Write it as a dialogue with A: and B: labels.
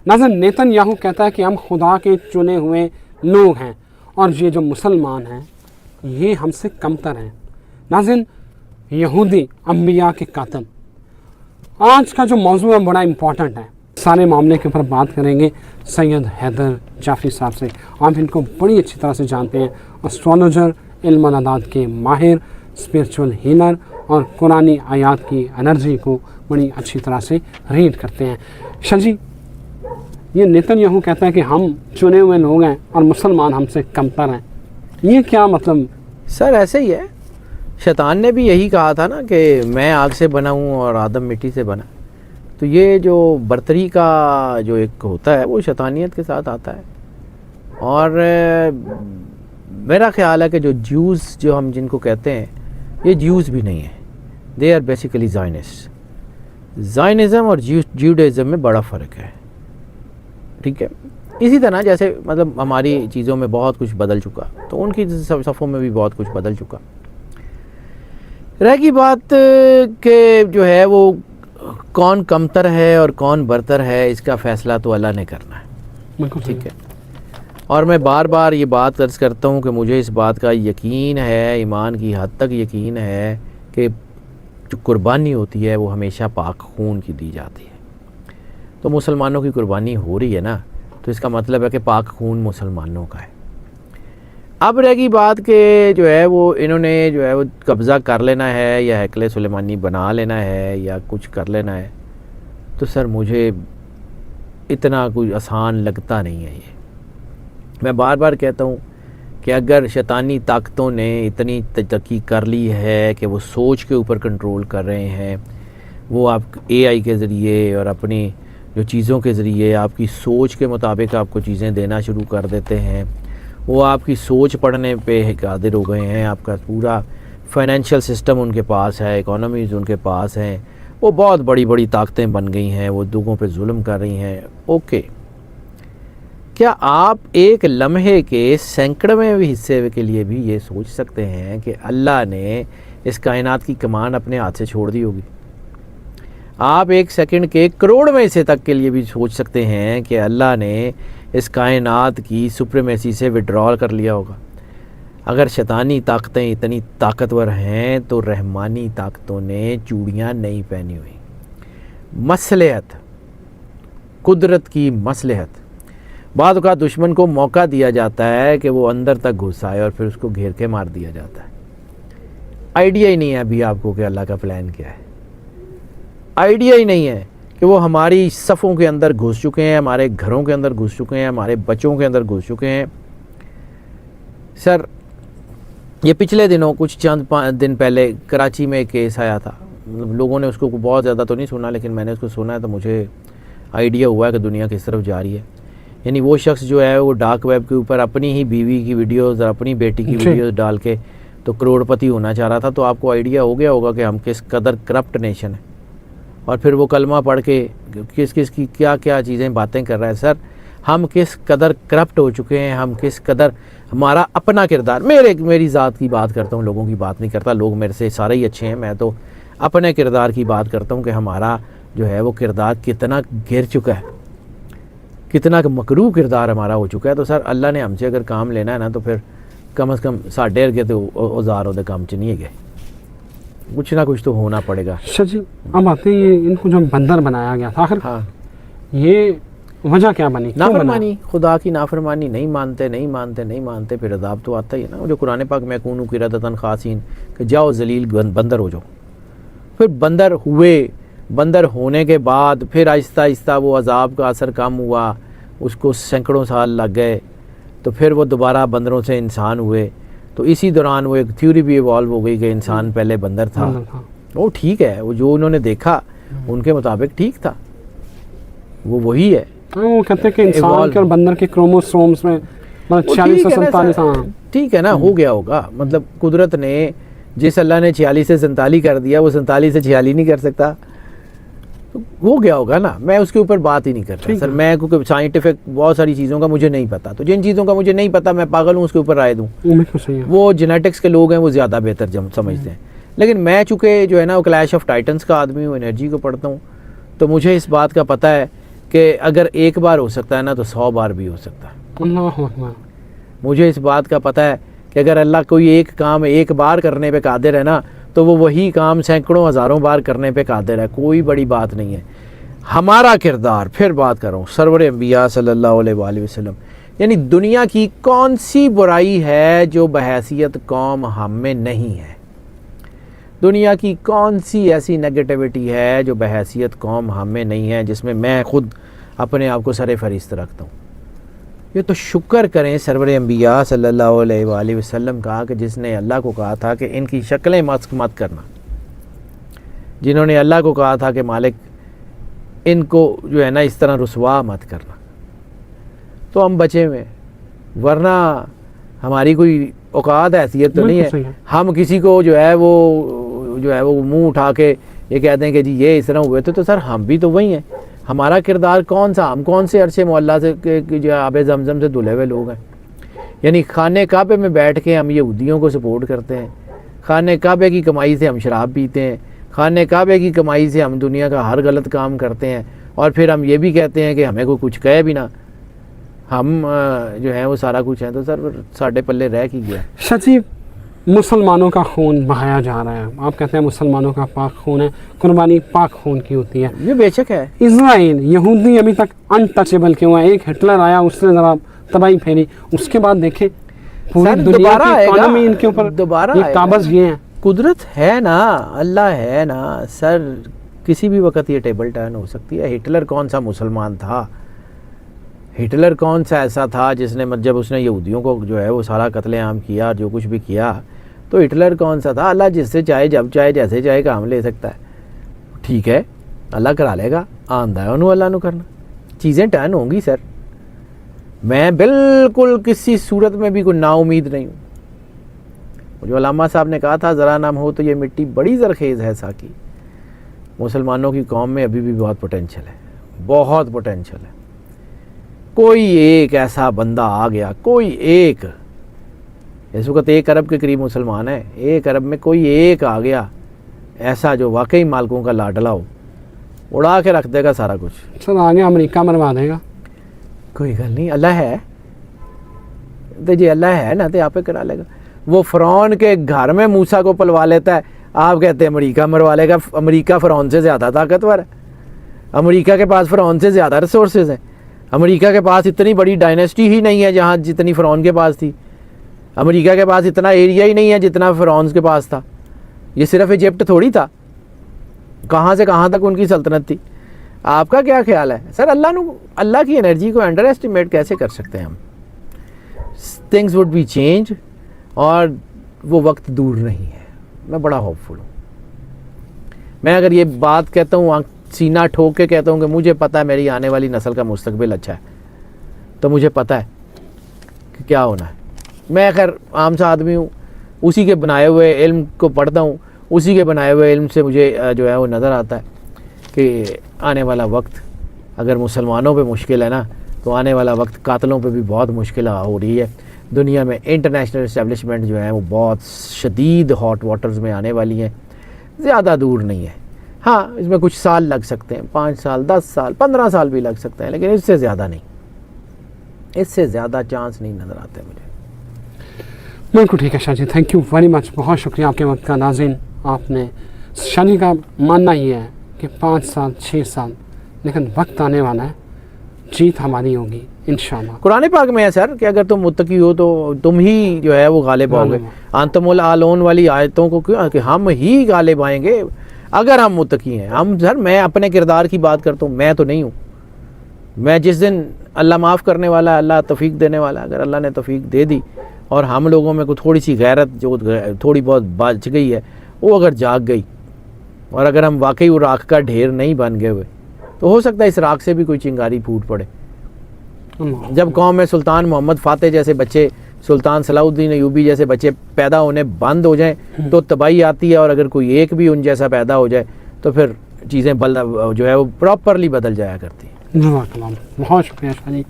A: नाज़रीन, नेतन्याहू कहता है कि हम खुदा के चुने हुए लोग हैं और ये जो मुसलमान हैं ये हमसे कमतर हैं। नाज़रीन, यहूदी अंबिया के कातिल, आज का जो मौजू है बड़ा इम्पॉर्टेंट है। सारे मामले के ऊपर बात करेंगे सैयद हैदर जाफरी साहब से। आप इनको बड़ी अच्छी तरह से जानते हैं, एस्ट्रोलॉजर, इल्म अदाद के माहिर, स्पिरिचुअल हीलर और कुरानी आयात की एनर्जी को बड़ी अच्छी तरह से रीड करते हैं। शाह जी, ये नेतन्याहू कहता है कि हम चुने हुए लोग हैं और मुसलमान हमसे कमतर हैं, ये क्या मतलब?
B: सर ऐसे ही है, शैतान ने भी यही कहा था ना कि मैं आग से बना हूँ और आदम मिट्टी से बना। तो ये जो बर्तरी का जो एक होता है वो शैतानियत के साथ आता है। और मेरा ख्याल है कि जो ज्यूज़ जो हम जिनको कहते हैं, ये ज्यूज़ भी नहीं है, दे आर बेसिकली ज़ायनिस्ट। ज़ायनिज़म और ज्यूडाइज़म में बड़ा फ़र्क है, ठीक है। इसी तरह जैसे मतलब हमारी चीज़ों में बहुत कुछ बदल चुका, तो उनकी सफ़ों में भी बहुत कुछ बदल चुका। रह की बात कि जो है वो कौन कमतर है और कौन बरतर है, इसका फ़ैसला तो अल्लाह ने करना है, ठीक है। और मैं बार बार ये बात अर्ज़ करता हूँ कि मुझे इस बात का यकीन है, ईमान की हद तक यकीन है कि जो कुर्बानी होती है वो हमेशा पाक खून की दी जाती है। तो मुसलमानों की कुर्बानी हो रही है ना, तो इसका मतलब है कि पाक खून मुसलमानों का है। अब रहेगी बात कि जो है वो इन्होंने जो है वो कब्ज़ा कर लेना है या हैकल सुलेमानी बना लेना है या कुछ कर लेना है, तो सर मुझे इतना कुछ आसान लगता नहीं है। ये मैं बार बार कहता हूँ कि अगर शैतानी ताकतों ने इतनी तरक्की कर ली है कि वो सोच के ऊपर कंट्रोल कर रहे हैं, वो आप AI के ज़रिए और अपनी जो चीज़ों के ज़रिए आपकी सोच के मुताबिक आपको चीज़ें देना शुरू कर देते हैं, वो आपकी सोच पढ़ने पे कादिर हो गए हैं। आपका पूरा फाइनेंशियल सिस्टम उनके पास है, इकोनॉमीज़ उनके पास हैं, वो बहुत बड़ी बड़ी ताकतें बन गई हैं, वो लोगों पे जुल्म कर रही हैं। ओके, क्या आप एक लम्हे के सैकड़वें भी हिस्से के लिए भी ये सोच सकते हैं कि अल्लाह ने इस कायनात की कमान अपने हाथ से छोड़ दी होगी? आप एक सेकंड के करोड़वें हिस्से तक के लिए भी सोच सकते हैं कि अल्लाह ने इस कायनात की सुप्रीमेसी से विड्रॉल कर लिया होगा? अगर शैतानी ताकतें इतनी ताकतवर हैं तो रहमानी ताकतों ने चूड़ियाँ नहीं पहनी हुई। मसलहत, कुदरत की मसलहत। बाद औक़ात दुश्मन को मौका दिया जाता है कि वो अंदर तक घुस आए और फिर उसको घेर के मार दिया जाता है। आइडिया ही नहीं है अभी आपको कि अल्लाह का प्लान क्या है। आइडिया ही नहीं है कि वो हमारी सफ़ों के अंदर घुस चुके हैं, हमारे घरों के अंदर घुस चुके हैं, हमारे बच्चों के अंदर घुस चुके हैं। सर ये पिछले दिनों कुछ चंद दिन पहले कराची में एक केस आया था। लोगों ने उसको बहुत ज़्यादा तो नहीं सुना, लेकिन मैंने उसको सुना है तो मुझे आइडिया हुआ है कि दुनिया किस तरफ जा रही है। यानी वो शख्स जो है वो डार्क वेब के ऊपर अपनी ही बीवी की वीडियोज़ और अपनी बेटी की वीडियोज़ डाल के तो करोड़पति होना चाह रहा था। तो आपको आइडिया हो गया होगा कि हम किस कदर करप्ट नेशन है। और फिर वो कलमा पढ़ के किस किस की क्या क्या चीज़ें बातें कर रहा है। सर हम किस कदर करप्ट हो चुके हैं, हम किस कदर हमारा अपना किरदार, मेरी ज़ात की बात करता हूँ, लोगों की बात नहीं करता। लोग मेरे से सारे ही अच्छे हैं, मैं तो अपने किरदार की बात करता हूँ कि हमारा जो है वो किरदार कितना गिर चुका है, कितना मकरूह किरदार हमारा हो चुका है। तो सर अल्लाह ने हमसे अगर काम लेना है ना, तो फिर कम से कम साढ़े अरगे तो औजार होते काम च नहीं है, कुछ ना कुछ तो होना पड़ेगा।
A: अच्छा जी, अब आते हैं इनको जो बंदर बनाया गया था, आखिर
B: हाँ,
A: ये वजह क्या बनी?
B: नाफरमानी, खुदा की नाफरमानी। नहीं मानते फिर अज़ाब तो आता ही है ना। जो कुरान पाक में कूनू क़िरदतन ख़ासिन कि जाओ जलील बंदर हो जाओ। फिर बंदर हुए, बंदर होने के बाद फिर आहिस्ता आहिस्ता वो अज़ाब का असर कम हुआ, उसको सैकड़ों साल लग गए, तो फिर वो दोबारा बंदरों से इंसान हुए। तो इसी दौरान वो एक थ्योरी भी इवॉल्व हो गई कि इंसान पहले बंदर था। वो ठीक है, वो जो उन्होंने देखा उनके मुताबिक ठीक था, वो वही है।
A: वो कहते हैं कि इंसान के और बंदर के क्रोमोसोम्स में 46 से 47
B: ठीक है ना, हो गया होगा। मतलब कुदरत ने जिस अल्लाह ने 46 से 47 कर दिया, वो 47 से 46 नहीं कर सकता, तो हो गया होगा ना। मैं उसके ऊपर बात ही नहीं करता सर। मैं क्योंकि साइंटिफिक बहुत सारी चीज़ों का मुझे नहीं पता, तो जिन चीज़ों का मुझे नहीं पता मैं पागल हूँ उसके ऊपर राय दूँ। वो जेनेटिक्स के लोग हैं, वो ज़्यादा बेहतर समझते हैं। लेकिन मैं चूँकि जो है ना वो क्लैश ऑफ टाइटन्स का आदमी हूँ, एनर्जी को पढ़ता हूँ, तो मुझे इस बात का पता है کہ اگر ایک بار ہو سکتا ہے نا تو 100 بار بھی ہو سکتا ہے.
A: اللہ اکبر.
B: مجھے اس بات کا پتہ ہے کہ اگر اللہ کوئی ایک کام ایک بار کرنے پہ قادر ہے نا تو وہ وہی کام سینکڑوں ہزاروں بار کرنے پہ قادر ہے. کوئی بڑی بات نہیں ہے. ہمارا کردار، پھر بات کر رہا ہوں، سرور انبیاء صلی اللہ علیہ وآلہ وسلم، یعنی دنیا کی کون سی برائی ہے جو بحیثیت قوم ہم میں نہیں ہے؟ دنیا کی کون سی ایسی نیگیٹیوٹی ہے جو بحیثیت قوم ہم میں نہیں ہے، جس میں میں خود اپنے آپ کو سر فہرست رکھتا ہوں؟ یہ تو شکر کریں سرور انبیاء صلی اللہ علیہ وآلہ وسلم کا کہ جس نے اللہ کو کہا تھا کہ ان کی شکلیں مسخ مت کرنا، جنہوں نے اللہ کو کہا تھا کہ مالک ان کو جو ہے نا اس طرح رسوا مت کرنا، تو ہم بچے ہوئے. ورنہ ہماری کوئی اوقات حیثیت تو نہیں ہے ہم کسی کو جو ہے وہ منہ اٹھا کے یہ کہتے ہیں کہ جی یہ اس طرح ہوئے تھے. تو سر ہم بھی تو وہی ہیں. ہمارا کردار کون سا؟ ہم کون سے عرصے معلیٰ سے جو آب زمزم سے دھلے ہوئے لوگ ہیں؟ یعنی خانہ کعبے میں بیٹھ کے ہم یہودیوں کو سپورٹ کرتے ہیں، خانہ کعبے کی کمائی سے ہم شراب پیتے ہیں، خانہ کعبے کی کمائی سے ہم دنیا کا ہر غلط کام کرتے ہیں، اور پھر ہم یہ بھی کہتے ہیں کہ ہمیں کوئی کچھ کہے بھی نہ، ہم جو ہیں وہ سارا کچھ ہیں. تو سر ساڈے پلے رہ کی گیا.
A: شاہ مسلمانوں کا خون بہایا جا رہا ہے. آپ کہتے ہیں مسلمانوں کا پاک خون ہے، قربانی پاک خون کی ہوتی ہے.
B: یہ بے شک ہے.
A: اسرائیل یہودی ابھی تک انٹچیبل کیوں ہے؟ ایک ہٹلر آیا، اس نے ذرا تباہی پھیری، اس کے بعد دیکھیں پوری دنیا کی اکانومی ان کے اوپر
B: دوبارہ
A: یہ قابض یہ ہیں.
B: قدرت ہے نا، اللہ ہے نا سر، کسی بھی وقت یہ ٹیبل ٹرن ہو سکتی ہے. ہٹلر کون سا مسلمان تھا؟ ہٹلر کون سا ایسا تھا جس نے جب اس نے یہودیوں کو جو ہے وہ سارا قتل عام کیا، جو کچھ بھی کیا، تو ہٹلر کون سا تھا؟ اللہ جس سے چاہے جب چاہے جیسے چاہے کام لے سکتا ہے. ٹھیک ہے، اللہ کرا لے گا، آندہ ہے انہوں اللہ نو کرنا. چیزیں ٹرن ہوں گی سر. میں بالکل کسی صورت میں بھی کوئی نا امید نہیں ہوں. جو علامہ صاحب نے کہا تھا ذرا نام ہو تو یہ مٹی بڑی زرخیز ہے ساکی. مسلمانوں کی قوم میں ابھی بھی بہت پوٹینشل ہے، بہت پوٹینشل ہے. کوئی ایک ایسا بندہ آ گیا، کوئی ایک، اس وقت 1 ارب کے قریب مسلمان ہیں، 1 ارب میں کوئی ایک آ گیا ایسا جو واقعی مالکوں کا لاڈلا ہو، اڑا کے رکھ دے گا سارا کچھ.
A: سر آگے امریکہ مروا دے گا.
B: کوئی گل نہیں، اللہ ہے تو جی اللہ ہے نا تو آپ ہی کرا لے گا. وہ فرعون کے گھر میں موسیٰ کو پلوا لیتا ہے، آپ کہتے ہیں امریکہ مروا لے گا. امریکہ فرعون سے زیادہ طاقتور ہے. امریکہ کے پاس فرعون سے زیادہ ریسورسز ہیں. امریکہ کے پاس اتنی بڑی ڈائنیسٹی ہی نہیں ہے جہاں جتنی فرعون کے پاس تھی. امریکہ کے پاس اتنا ایریا ہی نہیں ہے جتنا فرعون کے پاس تھا. یہ صرف ایجپٹ تھوڑی تھا، کہاں سے کہاں تک ان کی سلطنت تھی. آپ کا کیا خیال ہے سر؟ اللہ کی انرجی کو انڈر ایسٹیمیٹ کیسے کر سکتے ہیں ہم؟ تھنگز وڈ بی چینج، اور وہ وقت دور نہیں ہے. میں بڑا ہوپ فل ہوں. میں اگر یہ بات کہتا ہوں، سینہ ٹھوک کے کہتا ہوں کہ مجھے پتہ ہے میری آنے والی نسل کا مستقبل اچھا ہے، تو مجھے پتہ ہے کہ کیا ہونا ہے. میں خیر عام سا آدمی ہوں، اسی کے بنائے ہوئے علم کو پڑھتا ہوں، اسی کے بنائے ہوئے علم سے مجھے جو ہے وہ نظر آتا ہے کہ آنے والا وقت اگر مسلمانوں پہ مشکل ہے نا تو آنے والا وقت قاتلوں پہ بھی بہت مشکل ہو رہی ہے. دنیا میں انٹرنیشنل اسٹیبلشمنٹ جو ہے وہ بہت شدید ہاٹ واٹرز میں آنے والی ہیں. زیادہ دور نہیں ہے. ہاں اس میں کچھ سال لگ سکتے ہیں، 5 سال 10 سال 15 سال بھی لگ سکتے ہیں، لیکن اس سے زیادہ نہیں، اس سے زیادہ چانس نہیں نظر آتے مجھے.
A: بالکل ٹھیک ہے شاہ جی، تھینک یو ویری مچ. بہت شکریہ آپ کے وقت کا. ناظرین، آپ نے شاہ جی کا ماننا یہ ہے کہ 5 سال 6 سال، لیکن وقت آنے والا ہے، جیت ہماری ہوگی انشاءاللہ.
B: قرآن پاک میں ہے سر کہ اگر تم متقی ہو تو تم ہی جو ہے وہ غالب آؤ گے. انتم العالون والی آیتوں کو کیوں کہ ہم ہی غالب آئیں گے اگر ہم متقی ہیں. ہم سر میں اپنے کردار کی بات کرتا ہوں، میں تو نہیں ہوں. میں جس دن اللہ معاف کرنے والا ہے، اللہ توفیق دینے والا ہے، اگر اللہ نے توفیق دے دی اور ہم لوگوں میں کوئی تھوڑی سی غیرت جو تھوڑی بہت بچ گئی ہے وہ اگر جاگ گئی، اور اگر ہم واقعی وہ راکھ کا ڈھیر نہیں بن گئے ہوئے، تو ہو سکتا ہے اس راکھ سے بھی کوئی چنگاری پھوٹ پڑے. جب قوم میں سلطان محمد فاتح جیسے بچے، سلطان صلاح الدین ایوبی جیسے بچے پیدا ہونے بند ہو جائیں تو تباہی آتی ہے، اور اگر کوئی ایک بھی ان جیسا پیدا ہو جائے تو پھر چیزیں جو ہے وہ پراپرلی بدل جایا کرتی ہیں.
A: جزاک اللہ، بہت شکریہ شاہ جی.